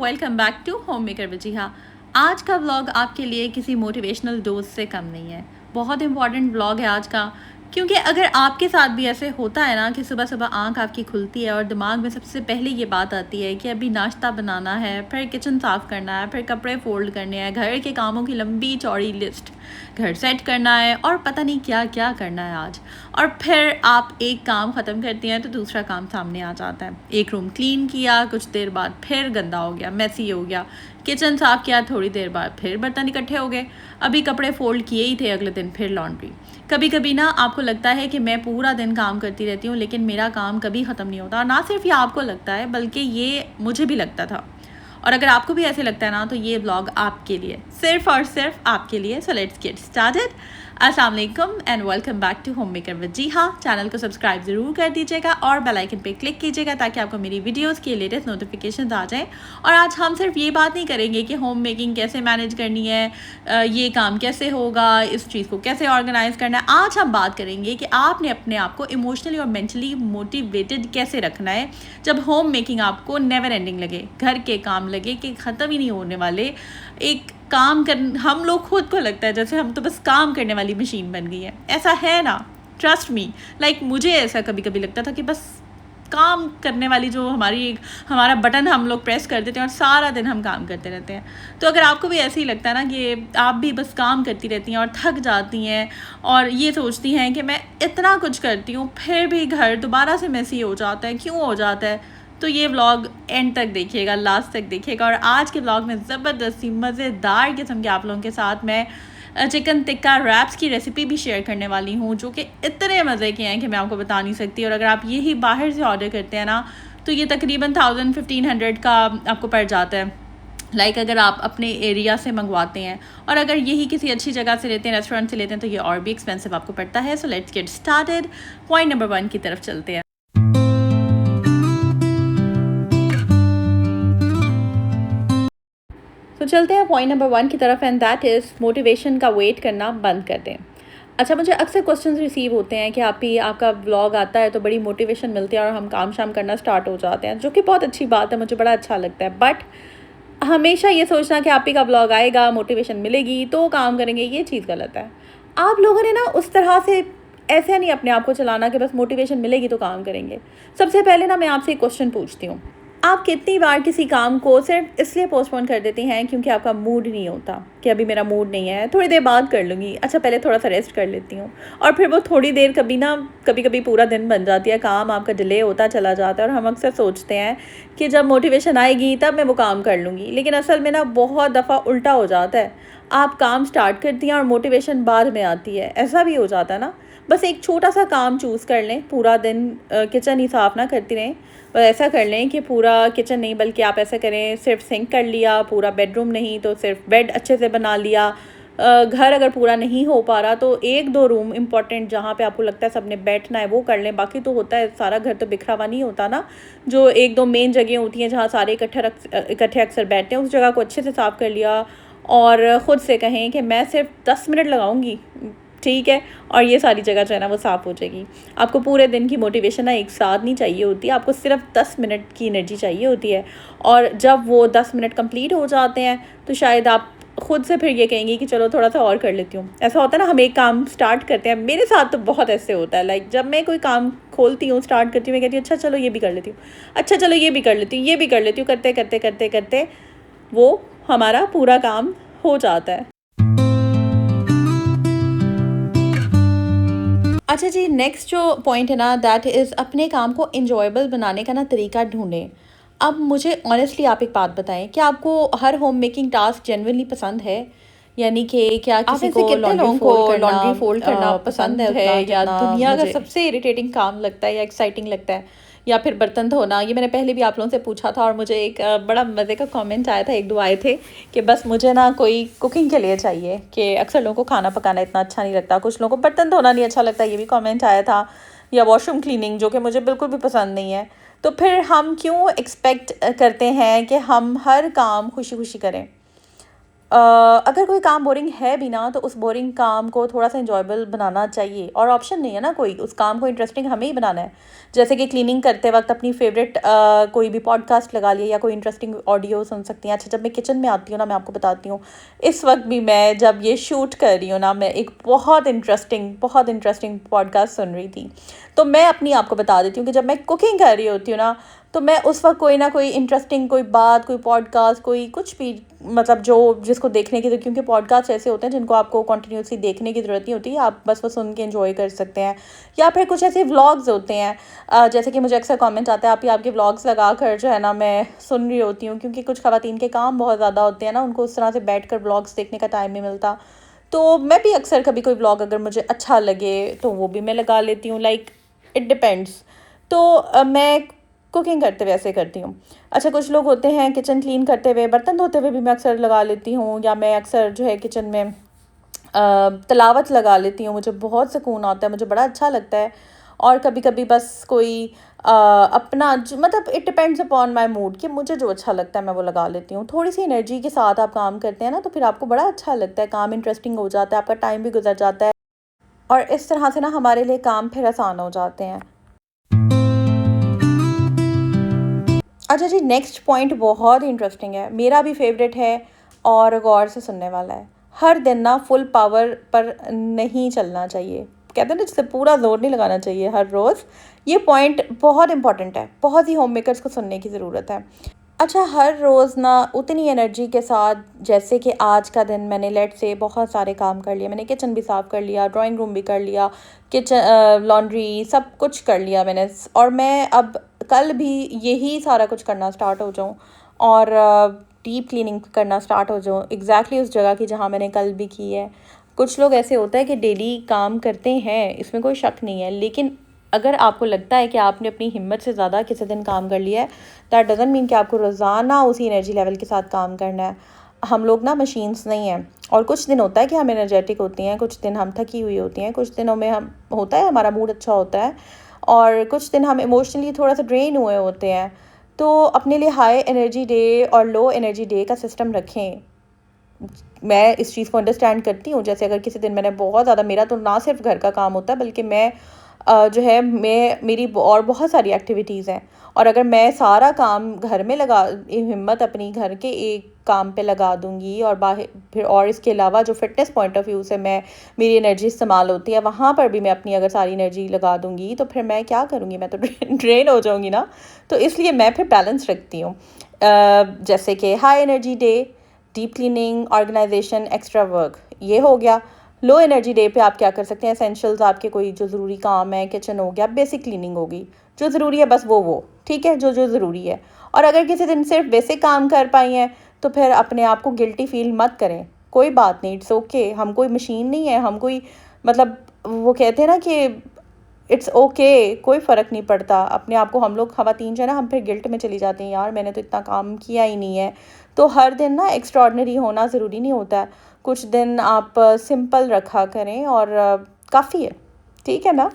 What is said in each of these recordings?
Welcome back to Home Maker Wajiha. आज का vlog आपके लिए किसी मोटिवेशनल डोज से कम नहीं है। बहुत इंपॉर्टेंट व्लॉग है आज का, क्योंकि अगर आपके साथ भी ऐसे होता है ना कि सुबह सुबह आंख आपकी खुलती है और दिमाग में सबसे पहले ये बात आती है कि अभी नाश्ता बनाना है, फिर किचन साफ़ करना है, फिर कपड़े फोल्ड करने हैं, घर के कामों की लंबी चौड़ी लिस्ट, घर सेट करना है और पता नहीं क्या क्या करना है आज। और फिर आप एक काम ख़त्म करती हैं तो दूसरा काम सामने आ जाता है। एक रूम क्लीन किया, कुछ देर बाद फिर गंदा हो गया, मैसी हो गया। किचन साफ़ किया, थोड़ी देर बाद फिर बर्तन इकट्ठे हो गए। अभी कपड़े फोल्ड किए ही थे, अगले दिन फिर लॉन्ड्री। कभी कभी ना आपको लगता है कि मैं पूरा दिन काम करती रहती हूँ लेकिन मेरा काम कभी ख़त्म नहीं होता। और ना सिर्फ ये आपको लगता है बल्कि ये मुझे भी लगता था। और अगर आपको भी ऐसे लगता है ना तो ये ब्लॉग आपके लिए, सिर्फ और सिर्फ आपके लिए। So let's get started. अस्सलाम वालेकुम and welcome back to Home Maker Wajiha. Channel को सब्सक्राइब ज़रूर कर दीजिएगा और बेल आइकन पे क्लिक कीजिएगा ताकि आपको मेरी वीडियोस की लेटेस्ट नोटिफिकेशंस आ जाएं। और आज हम सिर्फ ये बात नहीं करेंगे कि होम मेकिंग कैसे मैनेज करनी है, ये काम कैसे होगा, इस चीज़ को कैसे ऑर्गेनाइज करना है। आज हम बात करेंगे कि आपने अपने आप को इमोशनली और मेंटली मोटिवेटेड कैसे रखना है जब होम मेकिंग आपको नेवर एंडिंग लगे, घर के काम लगे कि ख़त्म ही नहीं होने वाले। एक काम कर, हम लोग खुद को लगता है जैसे हम तो बस काम करने वाली मशीन बन गई है। ऐसा है ना? ट्रस्ट मी, मुझे ऐसा कभी कभी लगता था कि बस काम करने वाली जो हमारा बटन हम लोग प्रेस कर देते हैं और सारा दिन हम काम करते रहते हैं। तो अगर आपको भी ऐसे ही लगता है ना कि आप भी बस काम करती रहती हैं और थक जाती हैं और ये सोचती हैं कि मैं इतना कुछ करती हूँ फिर भी घर दोबारा से मैसी हो जाता है, क्यों हो जाता है, तो ये व्लॉग एंड तक देखिएगा, लास्ट तक देखिएगा। और आज के व्लॉग में ज़बरदस्ती मज़ेदार किस्म के आप लोगों के साथ मैं चिकन टिक्का रैप्स की रेसिपी भी शेयर करने वाली हूँ, जो कि इतने मज़े के हैं कि मैं आपको बता नहीं सकती। और अगर आप यही बाहर से ऑर्डर करते हैं ना तो ये तकरीबन 1000-1500 का आपको पड़ जाता है। अगर आप अपने एरिया से मंगवाते हैं और अगर यही किसी अच्छी जगह से लेते हैं, रेस्टोरेंट से लेते हैं, तो ये और भी एक्सपेंसिव आपको पड़ता है। सो let's get started. Point number 1 की तरफ चलते हैं। तो चलते हैं पॉइंट नंबर 1 की तरफ, एंड दैट इज़ मोटिवेशन का वेट करना बंद कर दें। अच्छा, मुझे अक्सर क्वेश्चंस रिसीव होते हैं कि आपका व्लॉग आता है तो बड़ी मोटिवेशन मिलती है और हम काम शाम करना स्टार्ट हो जाते हैं, जो कि बहुत अच्छी बात है, मुझे बड़ा अच्छा लगता है। बट हमेशा ये सोचना कि आप ही का व्लॉग आएगा, मोटिवेशन मिलेगी तो काम करेंगे, ये चीज़ गलत है। आप लोगों ने ना उस तरह से ऐसे नहीं अपने आप को चलाना कि बस मोटिवेशन मिलेगी तो काम करेंगे। सबसे पहले ना मैं आपसे एक क्वेश्चन पूछती हूँ, आप कितनी बार किसी काम को सिर्फ इसलिए पोस्टपोन कर देती हैं क्योंकि आपका मूड नहीं होता, कि अभी मेरा मूड नहीं है, थोड़ी देर बाद कर लूँगी, अच्छा पहले थोड़ा सा रेस्ट कर लेती हूँ। और फिर वो थोड़ी देर कभी कभी पूरा दिन बन जाती है, काम आपका डिले होता चला जाता है और हम अक्सर सोचते हैं कि जब मोटिवेशन आएगी तब मैं वो काम कर लूँगी। लेकिन असल में ना बहुत दफ़ा उल्टा हो जाता है, आप काम स्टार्ट करती हैं और मोटिवेशन बाद में आती है। ऐसा भी हो जाता है ना। बस एक छोटा सा काम चूज़ कर लें, पूरा दिन किचन ही साफ़ ना करती रहें, बस ऐसा कर लें कि पूरा किचन नहीं, बल्कि आप ऐसा करें सिर्फ सिंक कर लिया, पूरा बेडरूम नहीं तो सिर्फ बेड अच्छे से बना लिया। घर अगर पूरा नहीं हो पा रहा तो 1-2 रूम इम्पॉर्टेंट जहाँ पे आपको लगता है सबने बैठना है वो कर लें। बाकी तो होता है, सारा घर तो बिखरा हुआ नहीं होता ना। जो 1-2 मेन जगह होती हैं जहाँ सारे इकट्ठे अक्सर बैठते हैं, उस जगह को अच्छे से साफ़ कर लिया और ख़ुद से कहें कि मैं सिर्फ 10 मिनट लगाऊंगी, ठीक है, और ये सारी जगह जो है ना वो साफ़ हो जाएगी। आपको पूरे दिन की मोटिवेशन ना एक साथ नहीं चाहिए होती, आपको सिर्फ 10 मिनट की एनर्जी चाहिए होती है। और जब वो 10 मिनट कंप्लीट हो जाते हैं तो शायद आप ख़ुद से फिर ये कहेंगी कि चलो थोड़ा सा और कर लेती हूँ। ऐसा होता है ना, हम एक काम स्टार्ट करते हैं, मेरे साथ तो बहुत ऐसे होता है। जब मैं कोई काम खोलती हूँ, स्टार्ट करती हूँ, मैं कहती हूँ अच्छा चलो ये भी कर लेती हूँ, अच्छा चलो ये भी कर लेती हूँ, ये भी कर लेती हूँ, करते करते करते करते वो हमारा पूरा काम हो जाता है। अच्छा जी, नेक्स्ट जो पॉइंट है ना दैट इज़ अपने काम को इंजॉयबल बनाने का ना तरीका ढूंढें। अब मुझे ऑनेस्टली आप एक बात बताएं कि आपको हर होम मेकिंग टास्क जेन्युइनली पसंद है? यानी कि क्या किसी को लॉन्ड्री फोल्ड करना पसंद है, या दुनिया का सबसे इरिटेटिंग काम लगता है या एक्साइटिंग लगता है, या फिर बर्तन धोना? ये मैंने पहले भी आप लोगों से पूछा था और मुझे एक बड़ा मज़े का कमेंट आया था, 1-2 आए थे कि बस मुझे ना कोई कुकिंग के लिए चाहिए, कि अक्सर लोगों को खाना पकाना इतना अच्छा नहीं लगता, कुछ लोगों को बर्तन धोना नहीं अच्छा लगता, ये भी कमेंट आया था, या वॉशरूम क्लीनिंग, जो कि मुझे बिल्कुल भी पसंद नहीं है। तो फिर हम क्यों एक्सपेक्ट करते हैं कि हम हर काम खुशी खुशी करें? अगर कोई काम बोरिंग है भी ना, तो उस बोरिंग काम को थोड़ा-सा एन्जॉयबल बनाना चाहिए और ऑप्शन नहीं है ना कोई, उस काम को इंटरेस्टिंग हमें ही बनाना है। जैसे कि क्लीनिंग करते वक़्त अपनी फ़ेवरेट कोई भी पॉडकास्ट लगा लिया या कोई इंटरेस्टिंग ऑडियो सुन सकती हैं। अच्छा, जब मैं किचन में आती हूँ ना, मैं आपको बताती हूँ, इस वक़्त भी मैं जब ये शूट कर रही हूँ ना, मैं एक बहुत इंटरेस्टिंग पॉडकास्ट सुन रही थी। तो मैं अपनी आपको बता देती हूँ कि जब मैं कुकिंग कर रही होती हूँ ना, तो मैं उस वक़्त कोई ना कोई इंटरेस्टिंग कोई बात, कोई पॉडकास्ट, कोई कुछ भी, मतलब जो जिसको देखने की, क्योंकि पॉडकास्ट ऐसे होते हैं जिनको आपको कंटिन्यूअसली देखने की ज़रूरत नहीं होती, आप बस वो सुन के एंजॉय कर सकते हैं। या फिर कुछ ऐसे व्लॉग्स होते हैं, जैसे कि मुझे अक्सर कमेंट आता है, आप ही आपके व्लॉग्स लगा कर जो है ना मैं सुन रही होती हूँ, क्योंकि कुछ ख़वातीन के काम बहुत ज़्यादा होते हैं ना, उनको उस तरह से बैठ कर व्लॉग्स देखने का टाइम नहीं मिलता। तो मैं भी अक्सर कभी कोई व्लॉग अगर मुझे अच्छा लगे तो वो भी मैं लगा लेती हूँ, लाइक इट डिपेंड्स। तो मैं कुकिंग करते हुए ऐसे करती हूँ। अच्छा, कुछ लोग होते हैं किचन क्लीन करते हुए, बर्तन धोते हुए भी मैं अक्सर लगा लेती हूँ, या मैं अक्सर जो है किचन में तिलावत लगा लेती हूँ। मुझे बहुत सुकून आता है, मुझे बड़ा अच्छा लगता है। और कभी-कभी बस कोई अपना ज मतलब it depends upon my mood कि मुझे जो अच्छा लगता है मैं वो लगा लेती हूँ। थोड़ी-सी एनर्जी के साथ आप काम करते हैं ना, तो फिर आपको बड़ा अच्छा लगता है, काम इंटरेस्टिंग हो जाता है, आपका टाइम भी गुज़र जाता है और इस तरह से ना हमारे लिए काम फिर आसान हो जाते हैं। अच्छा जी, नेक्स्ट पॉइंट बहुत ही इंटरेस्टिंग है, मेरा भी फेवरेट है और गौर से सुनने वाला है। हर दिन ना फुल पावर पर नहीं चलना चाहिए। कहते हैं ना, जैसे पूरा ज़ोर नहीं लगाना चाहिए हर रोज़। ये पॉइंट बहुत इंपॉर्टेंट है, बहुत ही होम मेकर्स को सुनने की ज़रूरत है। अच्छा, हर रोज़ ना उतनी एनर्जी के साथ, जैसे कि आज का दिन मैंने लेट से बहुत सारे काम कर लिए, मैंने किचन भी साफ़ कर लिया, ड्राइंग रूम भी कर लिया, लॉन्ड्री सब कुछ कर लिया मैंने, और मैं अब कल भी यही सारा कुछ करना स्टार्ट हो जाऊँ और डीप क्लीनिंग करना स्टार्ट हो जाऊँ एग्जैक्टली उस जगह की जहाँ मैंने कल भी की है। कुछ लोग ऐसे होता है कि डेली काम करते हैं, इसमें कोई शक नहीं है, लेकिन अगर आपको लगता है कि आपने अपनी हिम्मत से ज़्यादा किसी दिन काम कर लिया है, दैट डज़न्ट मीन कि आपको रोज़ाना उसी एनर्जी लेवल के साथ काम करना है। हम लोग ना मशीन्स नहीं हैं, और कुछ दिन होता है कि हम एनर्जेटिक होती हैं, कुछ दिन हम थकी हुई होती हैं, कुछ दिनों में हम होता है हमारा मूड अच्छा होता है, और कुछ दिन हम इमोशनली थोड़ा सा ड्रेन हुए होते हैं। तो अपने लिए हाई एनर्जी डे और लो एनर्जी डे का सिस्टम रखें। मैं इस चीज़ को अंडरस्टैंड करती हूँ, जैसे अगर किसी दिन मैंने बहुत ज़्यादा, मेरा तो ना सिर्फ घर का काम होता है, बल्कि मैं जो है मैं मेरी और बहुत सारी एक्टिविटीज़ हैं, और अगर मैं सारा काम घर में लगा, हिम्मत अपनी घर के एक काम पे लगा दूंगी, और बाहर फिर, और इसके अलावा जो फिटनेस पॉइंट ऑफ व्यू से मैं, मेरी एनर्जी इस्तेमाल होती है, वहाँ पर भी मैं अपनी अगर सारी एनर्जी लगा दूंगी, तो फिर मैं क्या करूँगी, मैं तो ड्रेन हो जाऊँगी ना। तो इसलिए मैं फिर बैलेंस रखती हूँ, जैसे कि high energy day deep cleaning, organisation, extra work, ये हो गया। लो एनर्जी डे पे आप क्या कर सकते हैं, एसेंशियल्स, आपके कोई जो ज़रूरी काम है, किचन हो गया, बेसिक क्लीनिंग होगी, जो ज़रूरी है बस वो ठीक है, जो जो ज़रूरी है। और अगर किसी दिन सिर्फ बेसिक काम कर पाई हैं, तो फिर अपने आप को गिल्टी फील मत करें, कोई बात नहीं, इट्स ओके। हम कोई मशीन नहीं है, हम कोई, मतलब वो कहते हैं ना कि इट्स ओके, कोई फ़र्क नहीं पड़ता। अपने आप को, हम लोग ख़वातीन जो है ना, हम फिर गिल्ट में चली जाती हैं, यार मैंने तो इतना काम किया ही नहीं है। तो हर दिन ना एक्स्ट्राऑर्डिनरी होना ज़रूरी नहीं होता है, कुछ दिन आप सिंपल रखा करें और काफ़ी है, ठीक है ना।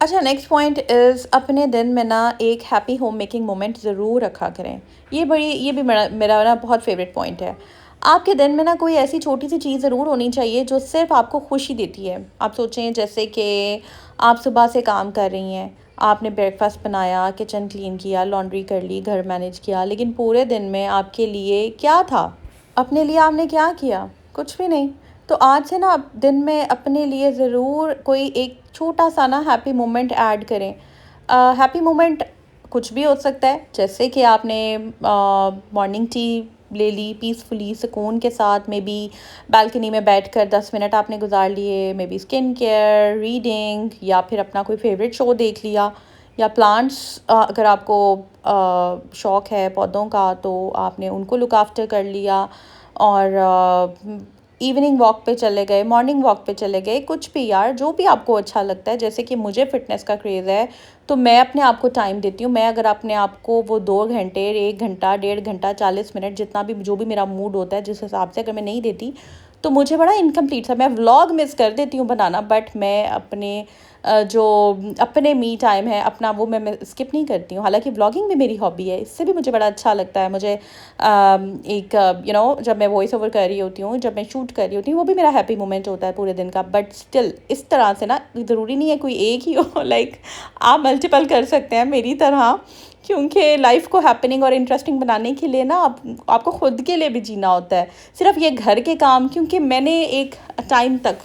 अच्छा, नेक्स्ट पॉइंट इज़, अपने दिन में ना एक हैप्पी होम मेकिंग मोमेंट ज़रूर रखा करें। ये भी मेरा मेरा ना बहुत फेवरेट पॉइंट है। आपके दिन में ना कोई ऐसी छोटी सी चीज़ ज़रूर होनी चाहिए जो सिर्फ आपको खुशी देती है। आप सोचें, जैसे कि आप सुबह से काम कर रही हैं, आपने ब्रेकफास्ट बनाया, किचन क्लीन किया, लॉन्ड्री कर ली, घर मैनेज किया, लेकिन पूरे दिन में आपके लिए क्या था? अपने लिए आपने क्या किया? कुछ भी नहीं। तो आज से ना आप दिन में अपने लिए ज़रूर कोई एक छोटा-सा ना हैप्पी मोमेंट ऐड करें। हैप्पी मोमेंट कुछ भी हो सकता है, जैसे कि आपने मॉर्निंग टी ले ली पीसफुली, सुकून के साथ, मे बी बालकनी में बैठकर 10 मिनट आपने गुज़ार लिए, may be skin care, reading, या फिर अपना कोई फ़ेवरेट शो देख लिया, या प्लांट्स, अगर आपको शौक़ है पौधों का, तो आपने उनको लुक आफ्टर कर लिया, और इवनिंग वॉक पे चले गए, मॉर्निंग वॉक पे चले गए, कुछ भी यार, जो भी आपको अच्छा लगता है। जैसे कि मुझे फ़िटनेस का क्रेज़ है, तो मैं अपने आप को टाइम देती हूँ। मैं अगर अपने आप को वो 2 घंटे, 1 घंटा, 1.5 घंटा, 40 मिनट, जितना भी, जो भी मेरा मूड होता है, जिस हिसाब से अगर मैं नहीं देती, तो मुझे बड़ा इनकम्प्लीट था। मैं व्लॉग मिस कर देती हूँ बनाना, बट मैं अपने जो अपने मी टाइम है अपना, वो मैं स्किप नहीं करती हूँ। हालांकि व्लॉगिंग भी मेरी हॉबी है, इससे भी मुझे बड़ा अच्छा लगता है। मुझे एक जब मैं वॉइस ओवर कर रही होती हूँ, जब मैं शूट कर रही होती हूँ, वो भी मेरा हैप्पी मोमेंट होता है पूरे दिन का। बट स्टिल इस तरह से ना, ज़रूरी नहीं है कोई एक ही हो लाइक आप मल्टीपल कर सकते हैं मेरी तरह, क्योंकि लाइफ को हैपनिंग और इंटरेस्टिंग बनाने के लिए ना आपको खुद के लिए भी जीना होता है। सिर्फ ये घर के काम, क्योंकि मैंने एक टाइम तक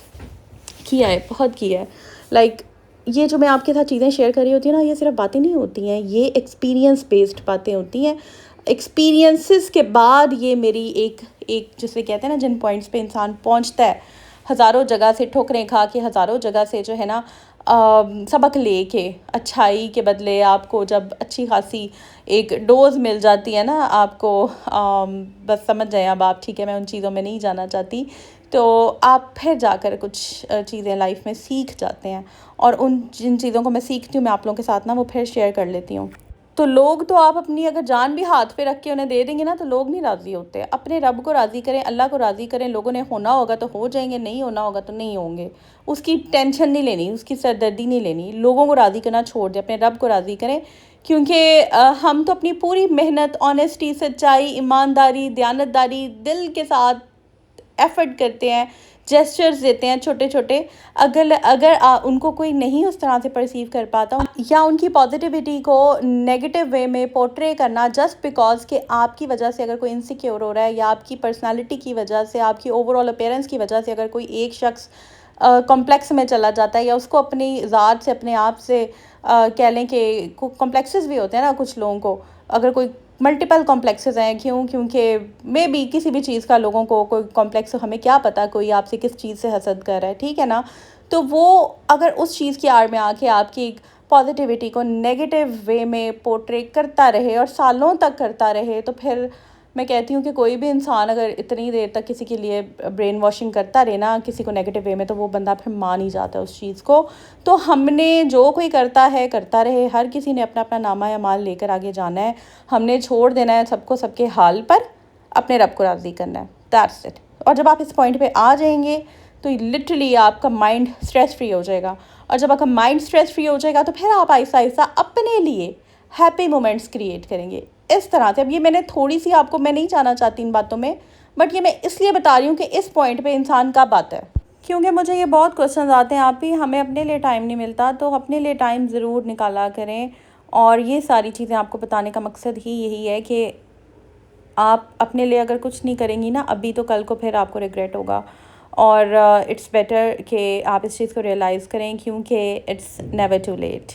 किया है, बहुत किया है। लाइक ये जो मैं आपके साथ चीज़ें शेयर कर रही होती है ना, ये सिर्फ बातें नहीं होती हैं, ये एक्सपीरियंस बेस्ड बातें होती हैं। एक्सपीरियंसेस के बाद ये मेरी एक एक जिसे कहते हैं ना, जिन पॉइंट्स पे इंसान पहुंचता है, हज़ारों जगह से ठोकरें खा के, हज़ारों जगह से जो है ना सबक लेके, अच्छाई के बदले आपको जब अच्छी खासी एक डोज मिल जाती है ना आपको, बस समझ जाए अब आप, ठीक है, मैं उन चीज़ों में नहीं जाना चाहती। तो आप फिर जाकर कुछ चीज़ें लाइफ में सीख जाते हैं, और उन जिन चीज़ों को मैं सीखती हूँ मैं आप लोगों के साथ ना वो फिर शेयर कर लेती हूँ। तो लोग तो आप अपनी अगर जान भी हाथ पे रख के उन्हें दे देंगे ना, तो लोग नहीं राज़ी होते। अपने रब को राज़ी करें, अल्लाह को राज़ी करें। लोगों ने होना होगा तो हो जाएंगे, नहीं होना होगा तो नहीं होंगे। उसकी टेंशन नहीं लेनी, उसकी सरदर्दी नहीं लेनी। लोगों को राज़ी करना छोड़ दें, अपने रब को राज़ी करें। क्योंकि हम तो अपनी पूरी मेहनत, ऑनेस्टी, सच्चाई, ईमानदारी, दयानतदारी, दिल के साथ एफ़र्ट करते हैं, जेस्चर्स देते हैं छोटे छोटे। अगर अगर उनको कोई नहीं उस तरह से परसीव कर पाता, या उनकी पॉजिटिविटी को नेगेटिव वे में पोर्ट्रे करना जस्ट बिकॉज कि आपकी वजह से अगर कोई इनसिक्योर हो रहा है, या आपकी पर्सनालिटी की वजह से, आपकी ओवरऑल अपीयरेंस की वजह से अगर कोई एक शख्स कॉम्प्लेक्स में चला जाता है, या उसको अपनी ज़ात से, अपने आप से कह लें कि कॉम्प्लेक्सेस भी होते हैं ना कुछ लोगों को, अगर कोई मल्टीपल कॉम्प्लेक्सेस हैं, क्योंकि मे बी किसी भी चीज़ का लोगों को कोई कॉम्प्लेक्स, हमें क्या पता कोई आपसे किस चीज़ से हसद कर रहा है, ठीक है ना। तो वो अगर उस चीज़ की आड़ में आके आपकी एक पॉजिटिविटी को नेगेटिव वे में पोर्ट्रे करता रहे और सालों तक करता रहे, तो फिर मैं कहती हूँ कि कोई भी इंसान अगर इतनी देर तक किसी के लिए ब्रेन वॉशिंग करता रहे ना, किसी को नेगेटिव वे में, तो वो बंदा फिर मान ही जाता है उस चीज़ को। तो हमने जो कोई करता है करता रहे, हर किसी ने अपना अपना नामा या माल लेकर आगे जाना है। हमने छोड़ देना है सबको सबके हाल पर, अपने रब को राज़ी करना है, दैट्स इट। और जब आप इस पॉइंट पे आ जाएंगे तो लिटरली आपका माइंड स्ट्रेस फ्री हो जाएगा, और जब आपका माइंड स्ट्रेस फ्री हो जाएगा तो फिर आप आहिस्ता आहिस्ता अपने लिए हैप्पी मोमेंट्स क्रिएट करेंगे इस तरह से। अब ये मैंने थोड़ी सी आपको, मैं नहीं जाना चाहती इन बातों में, बट ये मैं इसलिए बता रही हूँ कि इस पॉइंट पे इंसान कब आता है, क्योंकि मुझे ये बहुत क्वेश्चन आते हैं, आप भी, हमें अपने लिए टाइम नहीं मिलता, तो अपने लिए टाइम ज़रूर निकाला करें। और ये सारी चीज़ें आपको बताने का मकसद ही यही है कि आप अपने लिए अगर कुछ नहीं करेंगी ना अभी, तो कल को फिर आपको रिग्रेट होगा। और इट्स बेटर कि आप इस चीज़ को रियलाइज़ करें, क्योंकि इट्स नेवर टू लेट।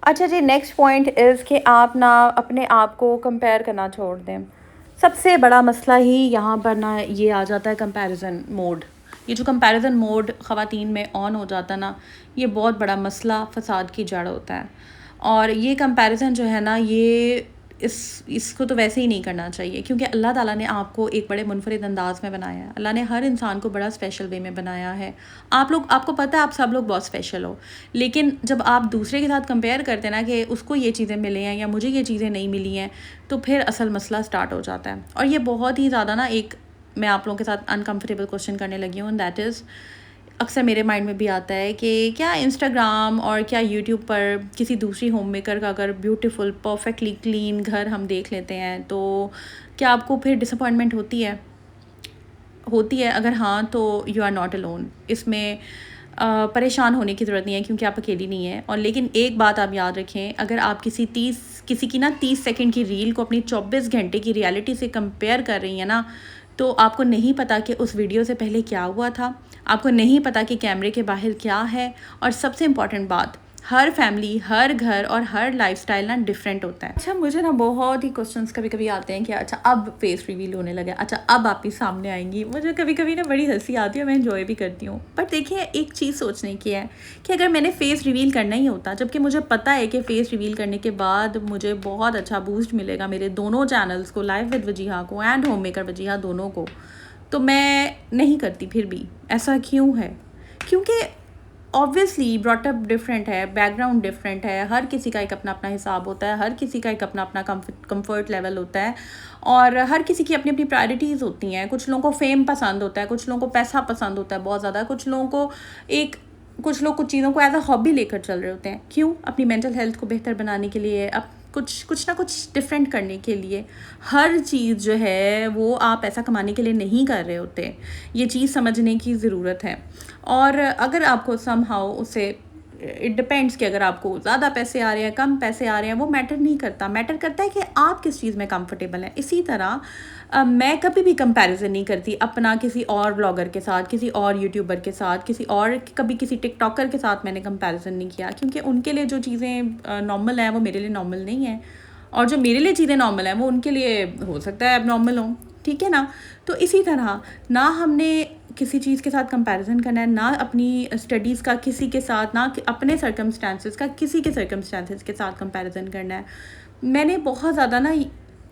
अच्छा जी, नेक्स्ट पॉइंट इज़ कि आप ना अपने आप को कंपेयर करना छोड़ दें। सबसे बड़ा मसला ही यहाँ पर ना ये आ जाता है, कंपैरिजन मोड। ये जो कंपैरिजन मोड ख़वातीन में ऑन हो जाता है ना, ये बहुत बड़ा मसला, फ़साद की जड़ होता है। और ये कंपैरिजन जो है ना, ये इसको तो वैसे ही नहीं करना चाहिए, क्योंकि अल्लाह ताला ने आपको एक बड़े मुनफरिद अंदाज़ में बनाया है। अल्लाह ने हर इंसान को बड़ा स्पेशल वे में बनाया है। आपको पता है आप सब लोग बहुत स्पेशल हो, लेकिन जब आप दूसरे के साथ कंपेयर करते हैं ना कि उसको ये चीज़ें मिली हैं या मुझे ये चीज़ें नहीं मिली हैं, तो फिर असल मसला स्टार्ट हो जाता है। और ये बहुत ही ज़्यादा ना, एक मैं आप लोगों के साथ अनकम्फर्टेबल क्वेश्चन करने लगी हूँ, दैट इज़ अक्सर मेरे माइंड में भी आता है कि क्या इंस्टाग्राम और क्या यूट्यूब पर किसी दूसरी होम मेकर का अगर ब्यूटीफुल परफेक्टली क्लीन घर हम देख लेते हैं, तो क्या आपको फिर डिसअपॉइंटमेंट होती है? अगर हाँ, तो यू आर नॉट अलोन। इसमें परेशान होने की ज़रूरत नहीं है, क्योंकि आप अकेली नहीं हैं। और लेकिन एक बात आप याद रखें, अगर आप किसी की ना 30 सेकंड की रील को अपनी 24 घंटे की रियलिटी से कंपेयर कर रही हैं ना, तो आपको नहीं पता कि उस वीडियो से पहले क्या हुआ था, आपको नहीं पता कि कैमरे के बाहर क्या है। और सबसे इम्पॉर्टेंट बात, हर फैमिली, हर घर और हर लाइफस्टाइल ना डिफरेंट होता है। अच्छा, मुझे ना बहुत ही क्वेश्चंस कभी कभी आते हैं कि अच्छा अब फेस रिवील होने लगा, अच्छा अब आप ही सामने आएंगी। मुझे कभी कभी ना बड़ी हंसी आती है, मैं एंजॉय भी करती हूँ। बट देखिए, एक चीज़ सोचने की है कि अगर मैंने फेस रिवील करना ही होता, जबकि मुझे पता है कि फेस रिवील करने के बाद मुझे बहुत अच्छा बूस्ट मिलेगा मेरे दोनों चैनल्स को, लाइव विद वजीहा को एंड होम मेकर वजीहा दोनों को, तो मैं नहीं करती। फिर भी ऐसा क्यों है? क्योंकि ऑब्वियसली ब्रॉटअप डिफरेंट है, बैकग्राउंड डिफरेंट है, हर किसी का एक अपना अपना हिसाब होता है, हर किसी का एक अपना अपना कंफर्ट लेवल होता है, और हर किसी की अपनी अपनी प्रायोरिटीज़ होती हैं। कुछ लोगों को फेम पसंद होता है, कुछ लोगों को पैसा पसंद होता है बहुत ज़्यादा, कुछ लोग कुछ चीज़ों को एज अ हॉबी लेकर चल रहे होते हैं। क्यों? अपनी मेंटल हेल्थ को बेहतर बनाने के लिए, अब कुछ ना कुछ डिफरेंट करने के लिए। हर चीज़ जो है वो आप पैसा कमाने के लिए नहीं कर रहे होते, ये चीज़ समझने की ज़रूरत है। और अगर आपको समहाउ उसे इट डिपेंड्स कि अगर आपको ज़्यादा पैसे आ रहे हैं, कम पैसे आ रहे हैं, वो मैटर नहीं करता। मैटर करता है कि आप किस चीज़ में कंफर्टेबल हैं। इसी तरह मैं कभी भी कंपैरिजन नहीं करती अपना किसी और ब्लॉगर के साथ, किसी और यूट्यूबर के साथ, कभी किसी टिकटॉकर के साथ मैंने कंपैरिजन नहीं किया, क्योंकि उनके लिए जो चीज़ें नॉर्मल हैं वो मेरे लिए नॉर्मल नहीं है, और जो मेरे लिए चीज़ें नॉर्मल हैं वो उनके लिए हो सकता है अब नॉर्मल हों। ठीक है ना? तो इसी तरह ना हमने किसी चीज़ के साथ कंपैरिजन करना है, ना अपनी स्टडीज़ का किसी के साथ, ना अपने सर्कमस्टांसेस का किसी के सर्कमस्टांसेस के साथ कंपैरिजन करना है। मैंने बहुत ज़्यादा ना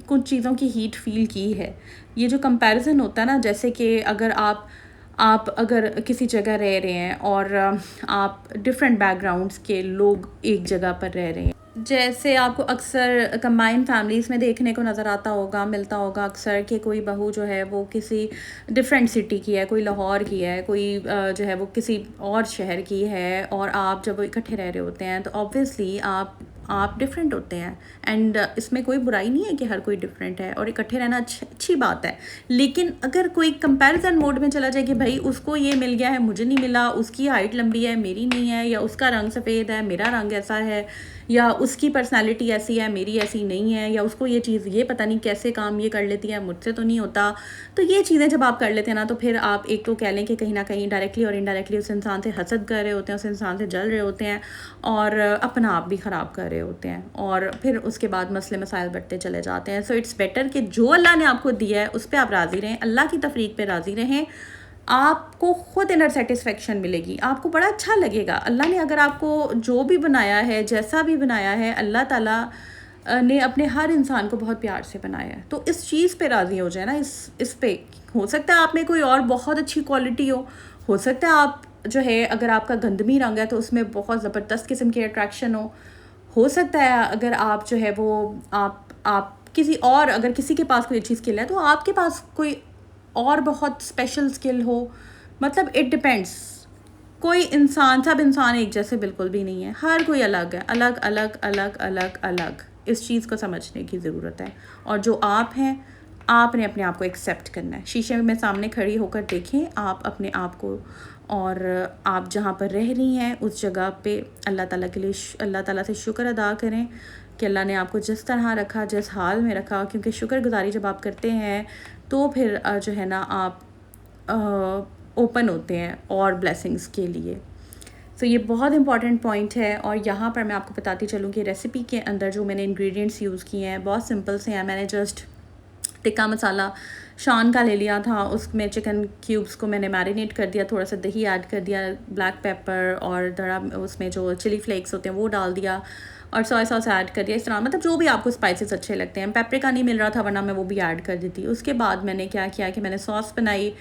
कुछ चीज़ों की हीट फील की है। ये जो कंपैरिजन होता है ना, जैसे कि अगर आप अगर किसी जगह रह रहे हैं और आप डिफरेंट बैकग्राउंड्स के लोग एक जगह पर रह रहे हैं, जैसे आपको अक्सर कंबाइंड फैमिलीज़ में देखने को नज़र आता होगा, मिलता होगा अक्सर, कि कोई बहू जो है वो किसी डिफरेंट सिटी की है, कोई लाहौर की है, कोई जो है वो किसी और शहर की है, और आप जब इकट्ठे रह रहे होते हैं तो ऑब्वियसली आप डिफरेंट होते हैं। एंड इसमें कोई बुराई नहीं है कि हर कोई डिफरेंट है, और इकट्ठे रहना अच्छी बात है। लेकिन अगर कोई कंपैरिजन मोड में चला जाए कि भाई उसको ये मिल गया है, मुझे नहीं मिला, उसकी हाइट लंबी है, मेरी नहीं है, या उसका रंग सफ़ेद है, मेरा रंग ऐसा है, या उसकी पर्सनालिटी ऐसी है, मेरी ऐसी नहीं है, या उसको ये चीज़ ये पता नहीं कैसे काम ये कर लेती है, मुझसे तो नहीं होता। तो ये चीज़ें जब आप कर लेते हैं ना, तो फिर आप एक तो कह लें कि कहीं ना कहीं डायरेक्टली और इनडायरेक्टली उस इंसान से हसद कर रहे होते हैं, उस इंसान से जल रहे होते हैं, और अपना आप भी ख़राब कर रहे होते हैं, और फिर उसके बाद मसले मसाइल बढ़ते चले जाते हैं। सो इट्स बेटर कि जो अल्लाह ने आपको दिया है उस पर आप राज़ी रहें, अल्लाह की तफरीक पे राज़ी रहें। आपको खुद इनर सेटिस्फेक्शन मिलेगी, आपको बड़ा अच्छा लगेगा। अल्लाह ने अगर आपको जो भी बनाया है, जैसा भी बनाया है, अल्लाह ताला ने अपने हर इंसान को बहुत प्यार से बनाया है। तो इस चीज़ पे राज़ी हो जाए ना, इस पे हो सकता है आप में कोई और बहुत अच्छी क्वालिटी हो सकता है आप जो है, अगर आपका गंदमी रंग है तो उसमें बहुत ज़बरदस्त किस्म की अट्रैक्शन हो सकता है अगर आप जो है वो आप किसी और, अगर किसी के पास कोई अच्छी स्किल है तो आपके पास कोई और बहुत स्पेशल स्किल हो। मतलब इट डिपेंड्स। सब इंसान एक जैसे बिल्कुल भी नहीं है, हर कोई अलग है, अलग अलग अलग अलग अलग। इस चीज़ को समझने की ज़रूरत है, और जो आप हैं आपने अपने आप को एक्सेप्ट करना है। शीशे में सामने खड़ी होकर देखें आप अपने आप को, और आप जहाँ पर रह रही हैं उस जगह पे अल्लाह ताला से शुक्र अदा करें कि अल्लाह ने आपको जिस तरह रखा, जिस हाल में रखा, क्योंकि शुक्रगुजारी जब आप करते हैं तो फिर जो है ना आप ओपन होते हैं और ब्लेसिंग्स के लिए। तो ये बहुत इंपॉर्टेंट पॉइंट है। और यहाँ पर मैं आपको बताती चलूँ कि रेसिपी के अंदर जो मैंने इंग्रेडिएंट्स यूज़ किए हैं बहुत सिंपल से हैं। मैंने जस्ट टिक्का मसाला शान का ले लिया था, उसमें चिकन क्यूब्स को मैंने मैरिनेट कर दिया, थोड़ा सा दही ऐड कर दिया, ब्लैक पेपर और थोड़ा उसमें जो चिली फ्लेक्स होते हैं वो डाल दिया, और सोया सॉस ऐड कर दिया। इस तरह मतलब जो भी आपको स्पाइसेस अच्छे लगते हैं। पेपरिका नहीं मिल रहा था वरना मैं वो भी ऐड कर देती। उसके बाद मैंने क्या किया कि मैंने सॉस बनाई,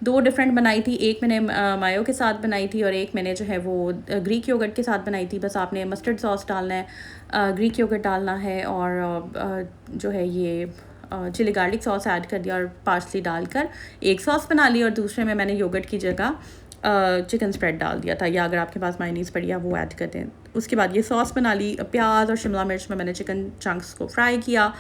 2 डिफरेंट बनाई थी। एक मैंने मायो के साथ बनाई थी, और एक मैंने जो है वो ग्रीक योगर्ट के साथ बनाई थी। बस आपने मस्टर्ड सॉस डालना है, ग्रीक योगर्ट डालना है, और जो है ये चिली गार्लिक सॉस ऐड कर दिया, और पार्सली डालकर एक सॉस बना ली, और दूसरे में मैंने योगर्ट की जगह चिकन स्प्रेड डाल दिया था, या अगर आपके पास मायोनीज़ पड़ी है वो ऐड कर दें। उसके बाद ये सॉस बना ली। प्याज और शिमला मिर्च में मैंने चिकन चंक्स को फ्राई किया,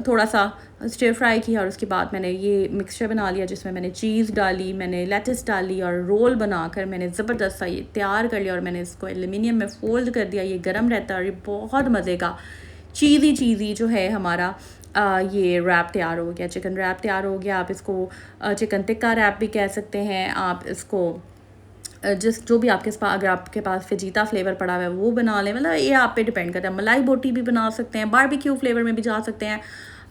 थोड़ा सा स्टिर फ्राई किया, और उसके बाद मैंने ये मिक्सचर बना लिया जिसमें मैंने चीज़ डाली, मैंने लेटस डाली, और रोल बनाकर मैंने ज़बरदस्त सा ये तैयार कर लिया, और मैंने इसको एल्युमिनियम में फ़ोल्ड कर दिया। ये गर्म रहता है और ये बहुत मज़े का चीज़ी जो है हमारा ये रैप तैयार हो गया, चिकन रैप तैयार हो गया। आप इसको चिकन टिक्का रैप भी कह सकते हैं। आप इसको जो भी आपके पास, अगर आपके पास फिजीता फ्लेवर पड़ा हुआ है वो बना लें। मतलब ये आप पे डिपेंड करता है। मलाई बोटी भी बना सकते हैं, बारबेक्यू फ्लेवर में भी जा सकते हैं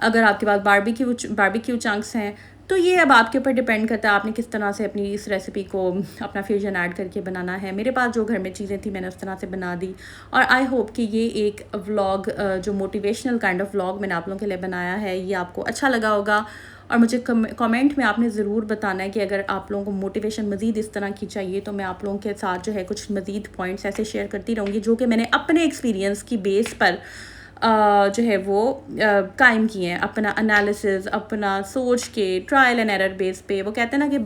अगर आपके पास बारबेक्यू चंक्स हैं। तो ये अब आपके ऊपर डिपेंड करता है आपने किस तरह से अपनी इस रेसिपी को अपना फ्यूजन ऐड करके बनाना है। मेरे पास जो घर में चीज़ें थी मैंने उस तरह से बना दी, और आई होप कि ये एक व्लॉग जो मोटिवेशनल काइंड ऑफ व्लॉग मैंने आप लोगों के लिए बनाया है ये आपको अच्छा लगा होगा। और मुझे कमेंट में आपने ज़रूर बताना है कि अगर आप लोगों को मोटिवेशन मज़ीद इस तरह की चाहिए तो मैं आप लोगों के साथ जो है कुछ मज़ीद पॉइंट्स ऐसे शेयर करती रहूँगी जो कि मैंने अपने एक्सपीरियंस की बेस पर जो है वो कायम किए हैं, अपना एनालिसिस, अपना सोच के ट्रायल एंड एरर बेस पे। वो कहते हैं ना कि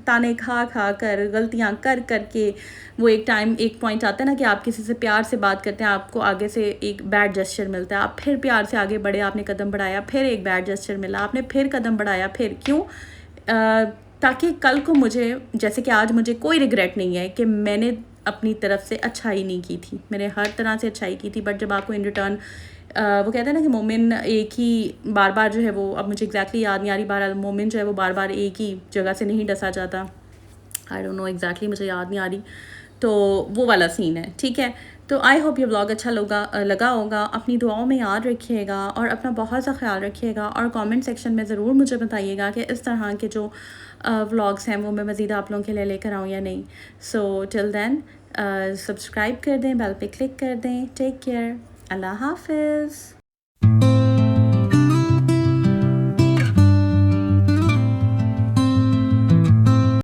ताने खा खा कर, गलतियाँ कर कर के वो एक पॉइंट आता है ना कि आप किसी से प्यार से बात करते हैं, आपको आगे से एक बैड जेस्चर मिलता है, आप फिर प्यार से आगे बढ़े, आपने कदम बढ़ाया, फिर एक बैड जेस्चर मिला, आपने फिर कदम बढ़ाया, फिर क्यों? ताकि कल को मुझे, जैसे कि आज मुझे कोई रिग्रेट नहीं है कि मैंने अपनी तरफ से अच्छाई नहीं की थी, मैंने हर तरह से अच्छाई की थी, बट जब आपको इन रिटर्न वो कहते हैं ना कि मोमिन एक ही बार बार जो है वो, अब मुझे एग्जैक्टली याद नहीं आ रही, बार मोमिन जो है वो बार बार एक ही जगह से नहीं डसा जाता। आई डोंट नो एग्जैक्टली, मुझे याद नहीं आ रही, तो वो वाला सीन है, ठीक है। तो आई होप ये व्लॉग अच्छा लगा होगा। अपनी दुआओं में याद रखिएगा और अपना बहुत सा ख्याल रखिएगा, और कमेंट सेक्शन में ज़रूर मुझे बताइएगा कि इस तरह के जो व्लॉग्स हैं वो मैं मज़ीद आप लोगों के लिए लेकर आऊँ या नहीं। सो टिल देन सब्सक्राइब कर दें, बेल पे क्लिक कर दें। टेक केयर, अल्लाह हाफिज़।